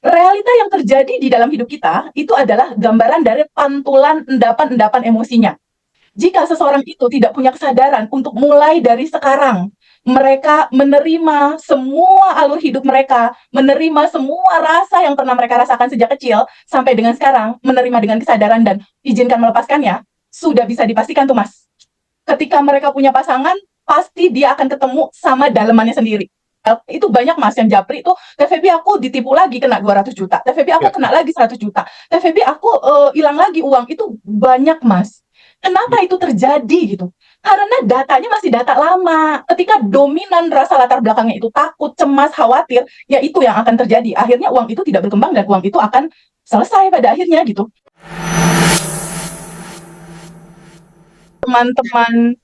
Realita yang terjadi di dalam hidup kita itu adalah gambaran dari pantulan endapan-endapan emosinya. Jika seseorang itu tidak punya kesadaran untuk mulai dari sekarang, mereka menerima semua alur hidup mereka, menerima semua rasa yang pernah mereka rasakan sejak kecil sampai dengan sekarang, menerima dengan kesadaran dan izinkan melepaskannya, sudah bisa dipastikan tuh Mas. Ketika mereka punya pasangan, pasti dia akan ketemu sama dalemannya sendiri. Itu banyak Mas yang japri itu, TVB aku ditipu lagi kena 200 juta, TVB aku Ya, kena lagi 100 juta, TVB aku hilang lagi uang, itu banyak Mas. Kenapa ya. itu terjadi gitu? Karena datanya masih data lama. Ketika dominan rasa latar belakangnya itu takut, cemas, khawatir, ya itu yang akan terjadi. Akhirnya uang itu tidak berkembang dan uang itu akan selesai pada akhirnya gitu. Teman-teman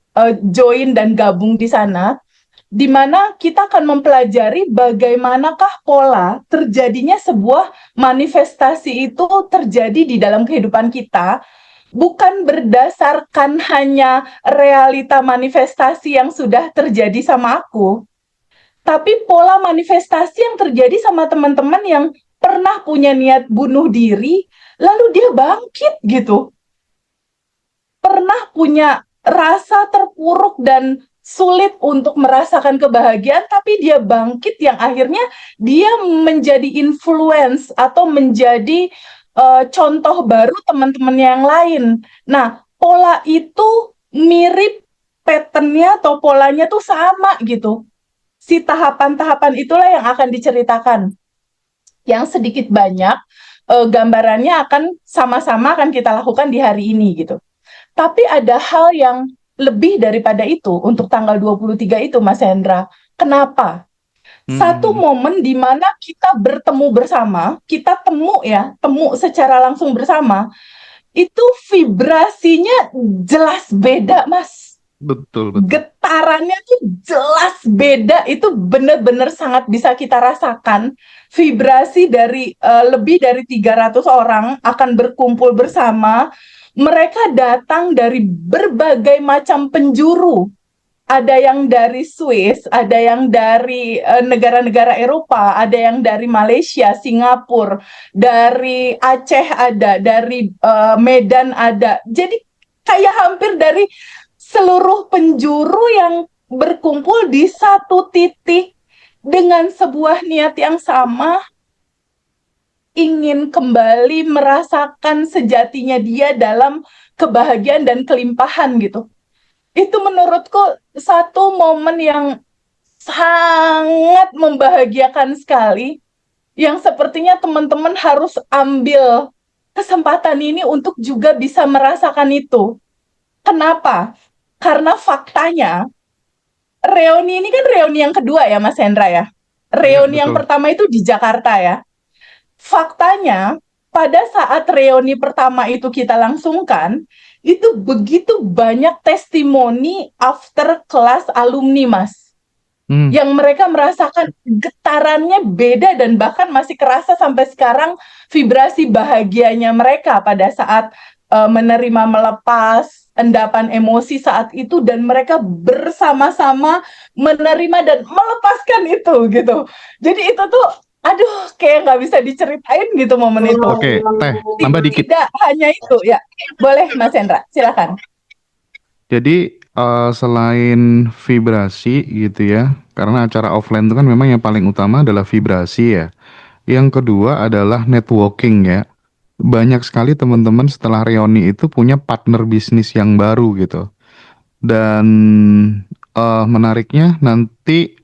join dan gabung di sana, di mana kita akan mempelajari bagaimanakah pola terjadinya sebuah manifestasi itu terjadi di dalam kehidupan kita, bukan berdasarkan hanya realita manifestasi yang sudah terjadi sama aku, tapi pola manifestasi yang terjadi sama teman-teman yang pernah punya niat bunuh diri, lalu dia bangkit gitu. Pernah punya rasa terpuruk dan sulit untuk merasakan kebahagiaan, tapi dia bangkit yang akhirnya dia menjadi influence atau menjadi contoh baru teman-temannya yang lain. Nah, pola itu mirip pattern-nya atau polanya tuh sama gitu. Si tahapan-tahapan itulah yang akan diceritakan. Yang sedikit banyak gambarannya akan sama-sama akan kita lakukan di hari ini gitu. Tapi ada hal yang lebih daripada itu untuk tanggal 23 itu, Mas Hendra. Kenapa? Satu Hmm. momen di mana kita bertemu bersama, kita temu secara langsung bersama, itu vibrasinya jelas beda, Mas. Betul, betul. Getarannya tuh jelas beda, itu benar-benar sangat bisa kita rasakan. Vibrasi dari lebih dari 300 orang akan berkumpul bersama, mereka datang dari berbagai macam penjuru. Ada yang dari Swiss, ada yang dari negara-negara Eropa, ada yang dari Malaysia, Singapura, dari Aceh ada, dari Medan ada. Jadi kayak hampir dari seluruh penjuru yang berkumpul di satu titik dengan sebuah niat yang sama, ingin kembali merasakan sejatinya dia dalam kebahagiaan dan kelimpahan gitu. Itu menurutku satu momen yang sangat membahagiakan sekali, yang sepertinya teman-teman harus ambil kesempatan ini untuk juga bisa merasakan itu. Kenapa? Karena faktanya, reuni ini kan reuni yang kedua ya Mas Hendra ya. Ya, Reuni yang betul. pertama itu di Jakarta ya. Faktanya, pada saat reuni pertama itu kita langsungkan, itu begitu banyak testimoni after kelas alumni, Mas. Hmm. Yang mereka merasakan getarannya beda dan bahkan masih kerasa sampai sekarang vibrasi bahagianya mereka pada saat menerima melepas endapan emosi saat itu dan mereka bersama-sama menerima dan melepaskan itu gitu. Jadi itu tuh aduh kayak nggak bisa diceritain gitu momen itu. Oke, Teh, nambah dikit. Tidak hanya itu ya. Boleh Mas Hendra, silakan. Jadi selain vibrasi gitu ya, karena acara offline itu kan memang yang paling utama adalah vibrasi ya. Yang kedua adalah networking ya. Banyak sekali teman-teman setelah reuni itu punya partner bisnis yang baru gitu. Dan menariknya nanti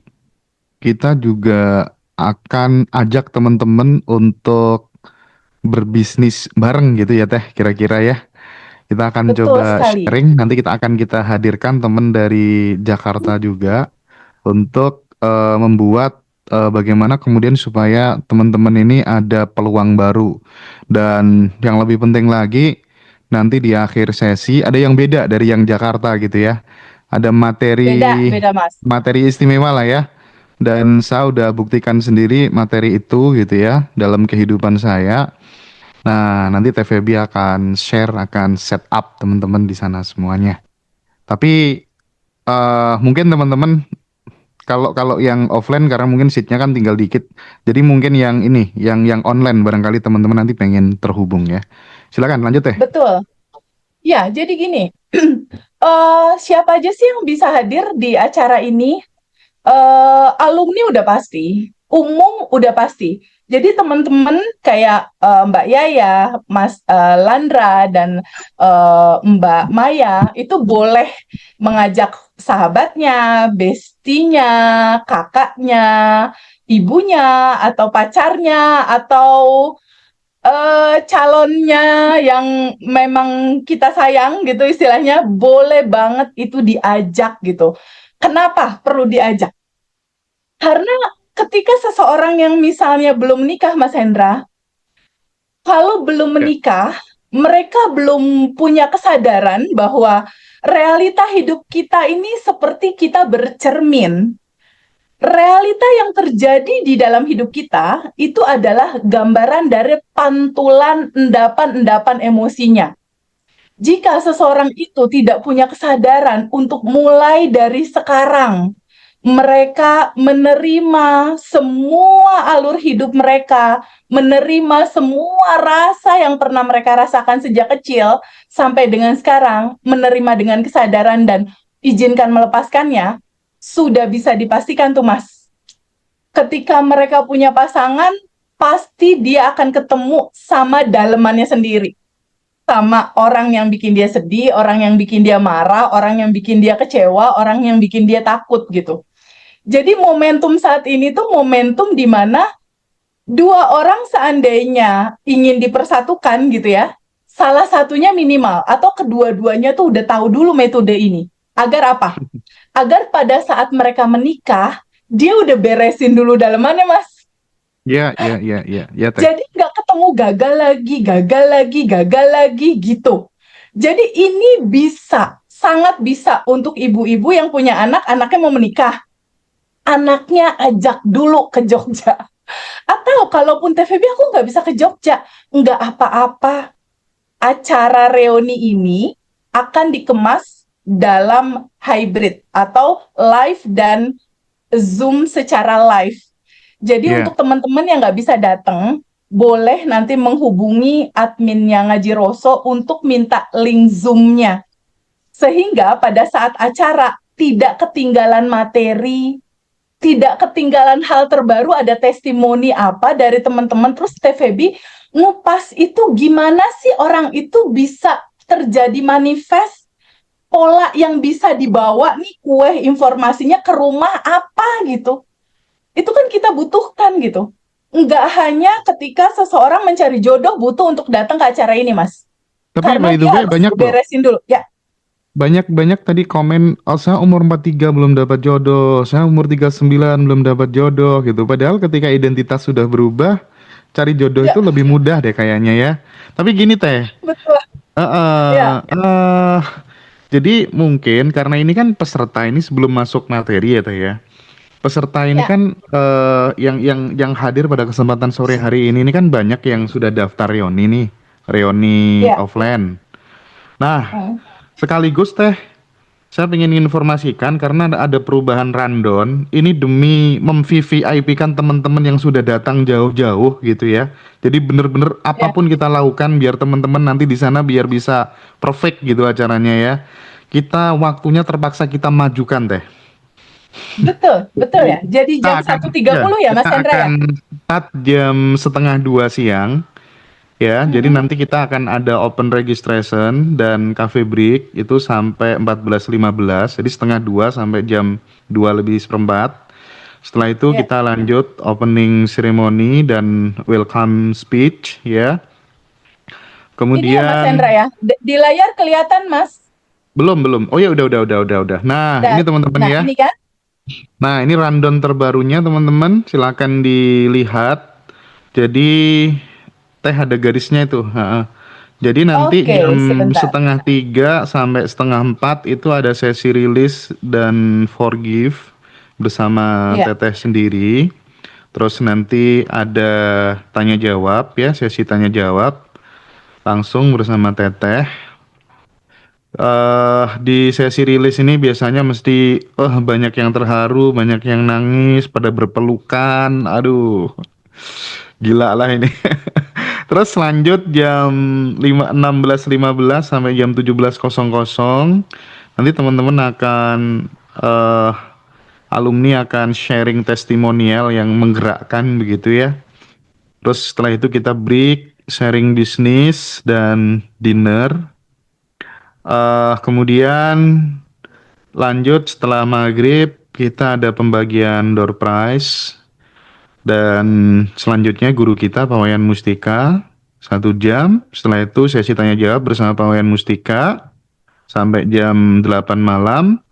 kita juga akan ajak teman-teman untuk berbisnis bareng gitu ya Teh, kira-kira ya. Kita akan Betul coba sekali. sharing, nanti kita hadirkan teman dari Jakarta juga untuk membuat bagaimana kemudian supaya teman-teman ini ada peluang baru. Dan yang lebih penting lagi, nanti di akhir sesi ada yang beda dari yang Jakarta gitu ya. Ada Beda, materi beda Mas. materi istimewa lah ya. Dan saya udah buktikan sendiri materi itu gitu ya dalam kehidupan saya. Nah, nanti TVB akan share, akan set up teman-teman di sana semuanya. Tapi mungkin teman-teman Kalau kalau yang offline karena mungkin seatnya kan tinggal dikit. Jadi mungkin yang ini, yang online barangkali teman-teman nanti pengen terhubung ya. Silakan lanjut teh. Betul. Ya, jadi gini, siapa aja sih yang bisa hadir di acara ini? Alumni udah pasti, umum udah pasti. Jadi teman-teman kayak Mbak Yaya, Mas Landra, dan Mbak Maya itu boleh mengajak sahabatnya, bestinya, kakaknya, ibunya, atau pacarnya, atau calonnya yang memang kita sayang gitu istilahnya, boleh banget itu diajak gitu. Kenapa perlu diajak? Karena ketika seseorang yang misalnya belum nikah, Mas Hendra, kalau belum Ya. menikah, mereka belum punya kesadaran bahwa realita hidup kita ini seperti kita bercermin. Realita yang terjadi di dalam hidup kita itu adalah gambaran dari pantulan endapan-endapan emosinya. Jika seseorang itu tidak punya kesadaran untuk mulai dari sekarang, mereka menerima semua alur hidup mereka, menerima semua rasa yang pernah mereka rasakan sejak kecil sampai dengan sekarang, menerima dengan kesadaran dan izinkan melepaskannya, sudah bisa dipastikan tuh Mas. Ketika mereka punya pasangan, pasti dia akan ketemu sama dalemannya sendiri, sama orang yang bikin dia sedih, orang yang bikin dia marah, orang yang bikin dia kecewa, orang yang bikin dia takut gitu. Jadi momentum saat ini tuh momentum di mana dua orang seandainya ingin dipersatukan gitu ya, salah satunya minimal atau kedua-duanya tuh udah tahu dulu metode ini. Agar apa? Agar pada saat mereka menikah, dia udah beresin dulu dalemannya, Mas. Ya, ya, ya, ya, ya teh. Jadi nggak ketemu gagal lagi, gagal lagi, gagal lagi gitu. Jadi ini bisa, sangat bisa untuk ibu-ibu yang punya anak, anaknya mau menikah. Anaknya ajak dulu ke Jogja. Atau kalaupun TVB aku nggak bisa ke Jogja, nggak apa-apa. Acara reuni ini akan dikemas dalam hybrid atau live dan Zoom secara live. Jadi Ya. untuk teman-teman yang nggak bisa datang, boleh nanti menghubungi adminnya Ngaji Roso untuk minta link Zoom-nya. Sehingga pada saat acara tidak ketinggalan materi, tidak ketinggalan hal terbaru, ada testimoni apa dari teman-teman, terus TVB ngupas itu gimana sih orang itu bisa terjadi manifest, pola yang bisa dibawa nih kue informasinya ke rumah apa gitu. Itu kan kita butuhkan gitu. Nggak hanya ketika seseorang mencari jodoh butuh untuk datang ke acara ini, Mas. Tapi Karena by the dia way harus banyak loh. beresin dulu. Ya, Banyak-banyak tadi komen, oh saya umur 43 belum dapat jodoh, saya umur 39 belum dapat jodoh gitu. Padahal ketika identitas sudah berubah, cari jodoh ya, itu lebih mudah deh kayaknya ya. Tapi gini teh, betul. eh, eh, Ya, eh, jadi mungkin karena ini kan peserta ini sebelum masuk materi ya teh ya. Peserta ini ya, kan yang hadir pada kesempatan sore hari ini kan banyak yang sudah daftar reoni nih, reoni ya. offline. Nah, Hmm. sekaligus teh saya ingin informasikan karena ada perubahan rundown ini demi mem-VVIP kan teman-teman yang sudah datang jauh-jauh gitu ya. Jadi bener-bener Ya, apapun kita lakukan biar teman-teman nanti di sana biar bisa perfect gitu acaranya ya. Kita waktunya terpaksa kita majukan teh. betul, betul Jadi ya. Jadi kita jam akan satu tiga ya puluh ya, kita Mas Hendra akan ya? start jam setengah 2 siang. Ya, jadi Mm-mm. nanti kita akan ada open registration dan cafe break itu sampai 14.15. Jadi setengah 2 sampai jam 2 lebih seperempat. Setelah itu Ya. kita lanjut opening ceremony dan welcome speech ya. Ini ya Mas Hendra Kemudian ya. Di layar kelihatan Mas. belum belum. Oh ya udah. Nah, ini Nah, teman-teman nah ya. ini kan? Nah, ini rundown terbarunya teman-teman. Silakan dilihat. Jadi teh ada garisnya itu. Ha. Jadi nanti Oke, jam sebentar. setengah 3 sampai setengah 4 itu ada sesi rilis dan forgive bersama Ya. Teteh sendiri. Terus nanti ada tanya jawab ya, sesi tanya jawab langsung bersama Teteh. Di sesi rilis ini biasanya mesti banyak yang terharu, banyak yang nangis, pada berpelukan. Aduh, gila lah ini. Terus lanjut jam 16:15 sampai jam 17:00. Nanti teman-teman akan eh alumni akan sharing testimonial yang menggerakkan begitu ya. Terus setelah itu kita break, sharing bisnis dan dinner. Kemudian lanjut setelah maghrib kita ada pembagian door prize dan selanjutnya guru kita Pak Wayan Mustika 1 jam. Setelah itu sesi tanya jawab bersama Pak Wayan Mustika sampai jam 8 malam.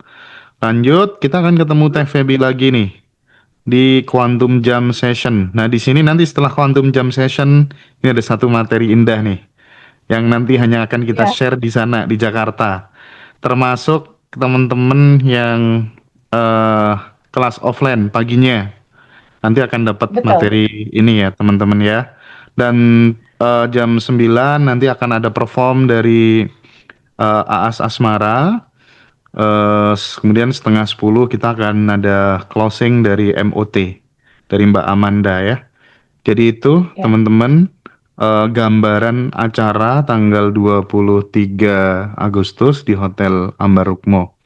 Lanjut kita akan ketemu Teh Feby lagi nih di Quantum Jam Session. Nah di sini nanti setelah Quantum Jam Session ini ada satu materi indah nih yang nanti hanya akan kita Ya, share di sana di Jakarta. Termasuk teman-teman yang eh, kelas offline paginya nanti akan dapat betul. materi ini ya teman-teman ya. Dan jam 9 nanti akan ada perform dari AAS Asmara. Kemudian 9:30 kita akan ada closing dari MOT dari Mbak Amanda ya. Jadi itu Ya, teman-teman gambaran acara tanggal 23 Agustus di Hotel Ambar Rukmo.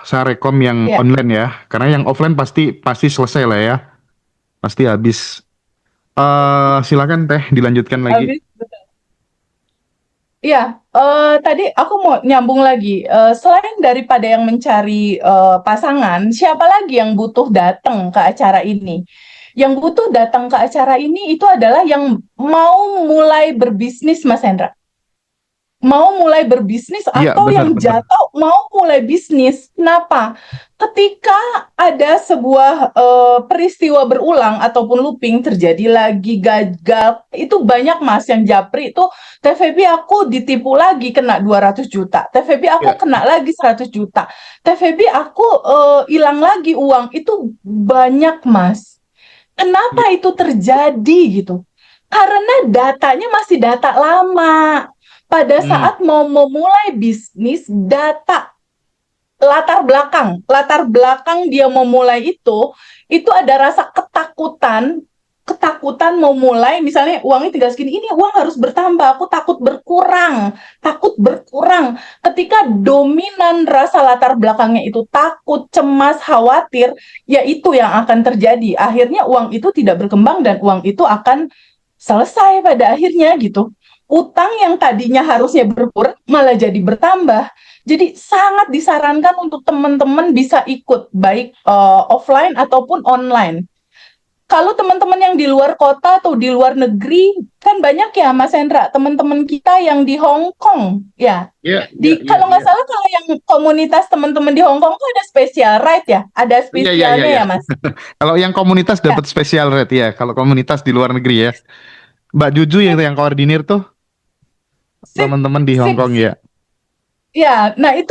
Saya rekom yang ya. online ya, karena yang offline pasti pasti selesai lah ya, pasti habis. Silakan Teh dilanjutkan lagi. Habis. Iya, tadi aku mau nyambung lagi. Selain daripada yang mencari pasangan, siapa lagi yang butuh datang ke acara ini? Yang butuh datang ke acara ini itu adalah yang mau mulai berbisnis, Mas Hendra. Mau mulai berbisnis Iya atau yang benar-benar. jatuh mau mulai bisnis. Kenapa? Ketika ada sebuah peristiwa berulang ataupun looping terjadi lagi gagal, itu banyak Mas yang japri itu TVB aku ditipu lagi kena 200 juta. TVB aku Ya, kena lagi 100 juta. TVB aku hilang lagi uang. Itu banyak Mas. ya, Kenapa itu terjadi gitu? Karena datanya masih data lama. Pada hmm, saat mau memulai bisnis, data latar belakang dia memulai itu ada rasa ketakutan, ketakutan mau mulai, misalnya uangnya tinggal segini, ini uang harus bertambah, aku takut berkurang. Ketika dominan rasa latar belakangnya itu takut, cemas, khawatir, ya itu yang akan terjadi. Akhirnya uang itu tidak berkembang dan uang itu akan selesai pada akhirnya gitu. Utang yang tadinya harusnya berkurang malah jadi bertambah. Jadi sangat disarankan untuk teman-teman bisa ikut baik offline ataupun online. Kalau teman-teman yang di luar kota atau di luar negeri kan banyak ya Mas Hendra, teman-teman kita yang di Hong Kong ya. ya, ya, Di ya, kalau nggak ya, salah kalau yang komunitas teman-teman di Hong Kong tuh ada special ride ya, ada ya, ya, ya, spesialnya ya. ya Mas. Kalau yang komunitas Ya, dapat special rate ya. Kalau komunitas di luar negeri ya. Mbak Juju sip, yang koordinir tuh sip, teman-teman di Hong sip. Kong ya. Ya, nah itu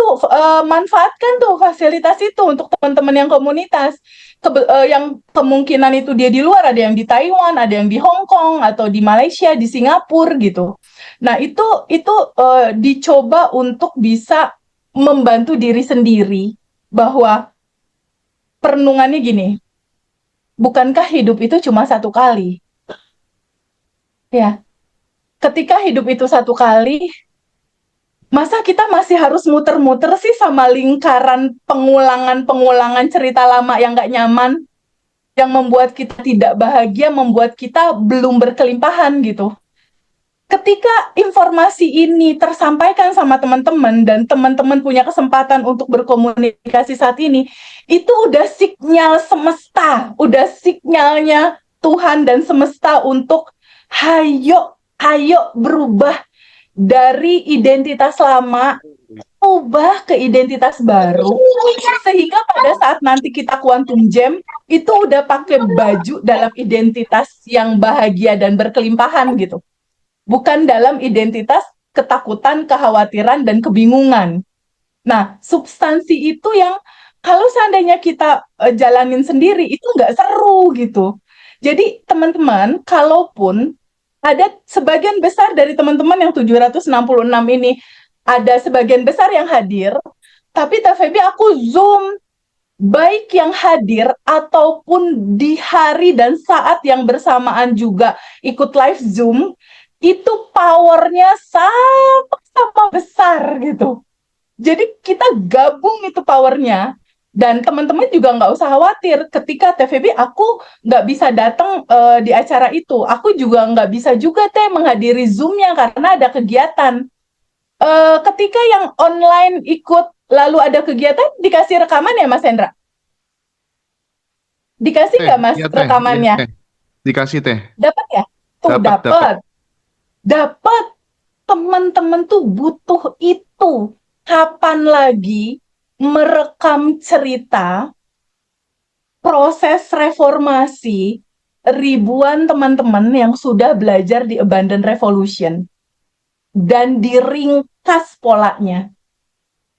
manfaatkan tuh fasilitas itu untuk teman-teman yang komunitas. Yang kemungkinan itu dia di luar, ada yang di Taiwan, ada yang di Hong Kong atau di Malaysia, di Singapura gitu. Nah, itu dicoba untuk bisa membantu diri sendiri bahwa perenungannya gini, bukankah hidup itu cuma satu kali? Ya, ketika hidup itu satu kali, masa kita masih harus muter-muter sih sama lingkaran pengulangan-pengulangan cerita lama yang gak nyaman, yang membuat kita tidak bahagia, membuat kita belum berkelimpahan gitu. Ketika informasi ini tersampaikan sama teman-teman dan teman-teman punya kesempatan untuk berkomunikasi saat ini, itu udah sinyal semesta, udah sinyalnya Tuhan dan semesta untuk hayo berubah dari identitas lama ubah ke identitas baru sehingga pada saat nanti kita quantum jam itu udah pakai baju dalam identitas yang bahagia dan berkelimpahan gitu, bukan dalam identitas ketakutan, kekhawatiran dan kebingungan. Nah, substansi itu yang kalau seandainya kita jalanin sendiri itu nggak seru gitu. Jadi teman-teman, kalaupun ada sebagian besar dari teman-teman yang 766 ini ada sebagian besar yang hadir, tapi Teh Feby aku Zoom, baik yang hadir ataupun di hari dan saat yang bersamaan juga ikut live Zoom, itu powernya sama-sama besar gitu. Jadi kita gabung itu powernya. Dan teman-teman juga nggak usah khawatir ketika TVB aku nggak bisa datang di acara itu. Aku juga nggak bisa juga menghadiri Zoom-nya karena ada kegiatan. Ketika yang online ikut lalu ada kegiatan, dikasih rekaman ya Mas Hendra? Dikasih Teh, nggak Mas iya teh, iya rekamannya? teh. Dikasih teh. Dapat ya? Tuh Dapat, dapat. dapat. Dapat. Teman-teman tuh butuh itu. Kapan lagi merekam cerita proses reformasi ribuan teman-teman yang sudah belajar di Abundant Revolution dan diringkas polanya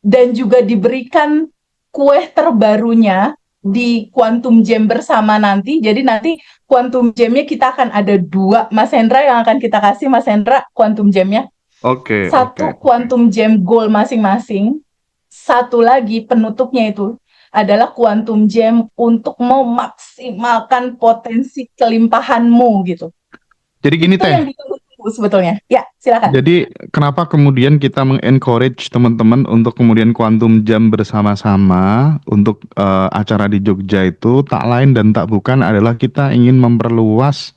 dan juga diberikan kue terbarunya di Quantum Jam bersama nanti. Jadi nanti Quantum Jam-nya kita akan ada 2 Mas Hendra yang akan kita kasih Mas Hendra Quantum Jam-nya. Oke, oke, Satu oke. Quantum Jam goal masing-masing. Satu lagi penutupnya itu adalah Quantum Jam untuk memaksimalkan potensi kelimpahanmu gitu. Jadi gini Itu teh. yang ditunggu sebetulnya. Ya, silakan. Jadi kenapa kemudian kita mengencourage teman-teman untuk kemudian quantum jam bersama-sama untuk acara di Jogja itu tak lain dan tak bukan adalah kita ingin memperluas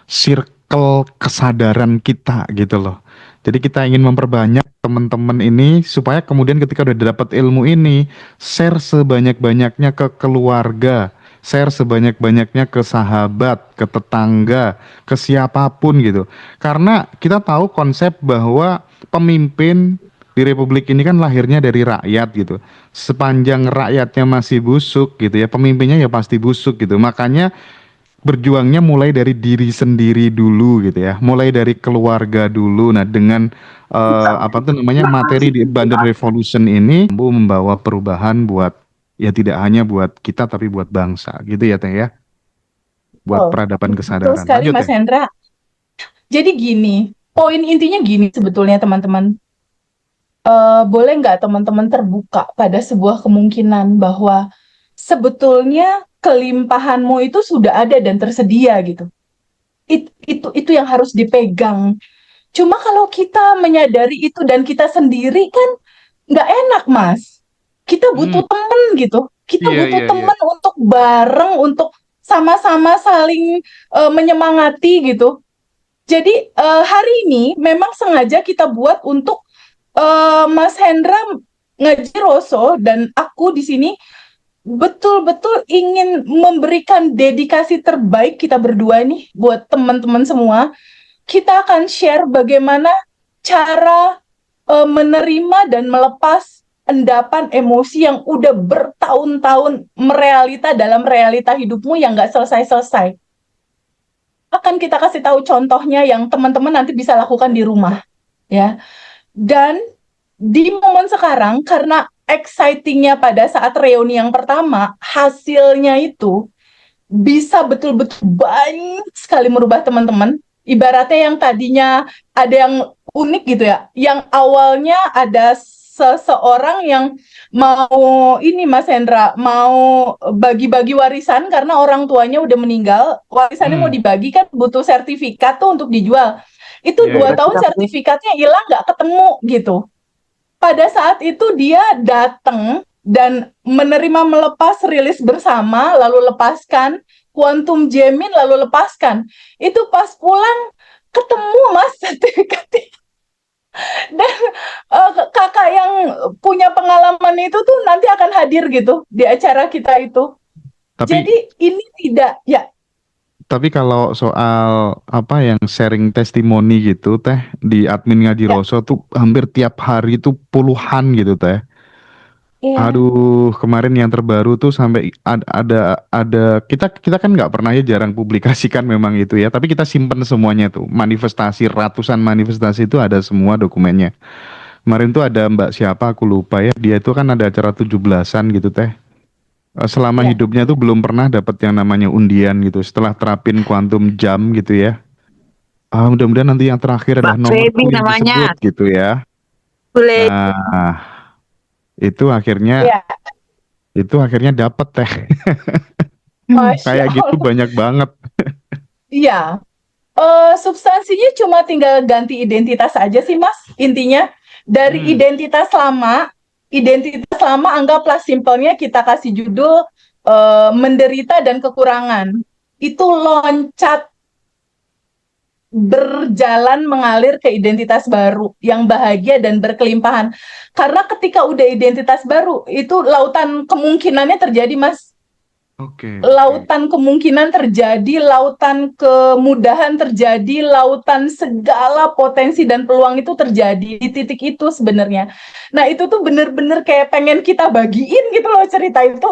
circle kesadaran kita gitu loh. Jadi kita ingin memperbanyak teman-teman ini supaya kemudian ketika udah dapat ilmu ini, share sebanyak-banyaknya ke keluarga, share sebanyak-banyaknya ke sahabat, ke tetangga, ke siapapun gitu. Karena kita tahu konsep bahwa pemimpin di Republik ini kan lahirnya dari rakyat gitu. Sepanjang rakyatnya masih busuk gitu ya, pemimpinnya ya pasti busuk gitu. Makanya berjuangnya mulai dari diri sendiri dulu gitu ya, mulai dari keluarga dulu. Nah, dengan apa tuh namanya materi di Abundant Revolution ini mampu membawa perubahan buat ya tidak hanya buat kita tapi buat bangsa gitu ya Teh ya, buat Oh, peradaban betul kesadaran. sekali Lanjut Mas Teh. Hendra. Jadi gini, poin intinya gini sebetulnya teman-teman. Boleh nggak teman-teman terbuka pada sebuah kemungkinan bahwa sebetulnya kelimpahanmu itu sudah ada dan tersedia gitu. Itu yang harus dipegang. Cuma kalau kita menyadari itu dan kita sendiri kan nggak enak, Mas. Kita Hmm, butuh temen gitu. Kita iya butuh iya iya. temen untuk bareng, untuk sama-sama saling menyemangati gitu. Jadi hari ini memang sengaja kita buat untuk Mas Hendra ngaji Roso dan aku di sini betul-betul ingin memberikan dedikasi terbaik kita berdua nih buat teman-teman semua. Kita akan share bagaimana cara menerima dan melepas endapan emosi yang udah bertahun-tahun merealita dalam realita hidupmu yang nggak selesai-selesai. Akan kita kasih tahu contohnya yang teman-teman nanti bisa lakukan di rumah, ya. Dan di momen sekarang, karena excitingnya pada saat reuni yang pertama, hasilnya itu bisa betul-betul banyak sekali merubah teman-teman. Ibaratnya yang tadinya ada yang unik gitu ya, yang awalnya ada seseorang yang mau ini Mas Hendra, mau bagi-bagi warisan karena orang tuanya udah meninggal, warisannya mau Hmm, dibagi kan butuh sertifikat tuh untuk dijual. Itu iya dua iya. tahun sertifikatnya hilang nggak ketemu gitu. Pada saat itu dia datang dan menerima melepas rilis bersama, lalu lepaskan, Quantum Jamin lalu lepaskan. Itu pas pulang ketemu Mas sertifikatnya. Dan kakak yang punya pengalaman itu tuh nanti akan hadir gitu di acara kita itu. Tapi Jadi ini tidak, ya, tapi kalau soal apa yang sharing testimoni gitu Teh di admin Ngaji ya, Roso tuh hampir tiap hari tuh puluhan gitu Teh. iya, Aduh, kemarin yang terbaru tuh sampai ada kita kita kan nggak pernah ya jarang publikasikan memang itu ya, tapi kita simpen semuanya tuh. Manifestasi ratusan manifestasi itu ada semua dokumennya. Kemarin tuh ada Mbak siapa aku lupa ya, dia itu kan ada acara 17-an gitu Teh. Selama ya. hidupnya tuh belum pernah dapat yang namanya undian gitu. Setelah terapin kuantum jam gitu ya. Ah, mudah-mudahan nanti yang terakhir Mbak adalah nomorku Feby yang namanya. disebut gitu ya. Boleh. Nah, itu akhirnya Ya, dapet teh. Masya Kayak gitu Allah. banyak banget. Iya. Substansinya cuma tinggal ganti identitas aja sih, Mas. Intinya dari Hmm. identitas lama anggaplah simpelnya kita kasih judul menderita dan kekurangan. Itu loncat berjalan mengalir ke identitas baru yang bahagia dan berkelimpahan. Karena ketika udah identitas baru, itu lautan kemungkinannya terjadi, Mas. Oke, oke. Lautan kemungkinan terjadi, lautan kemudahan terjadi, lautan segala potensi dan peluang itu terjadi di titik itu sebenarnya. Nah, itu tuh bener-bener kayak pengen kita bagiin gitu loh cerita itu.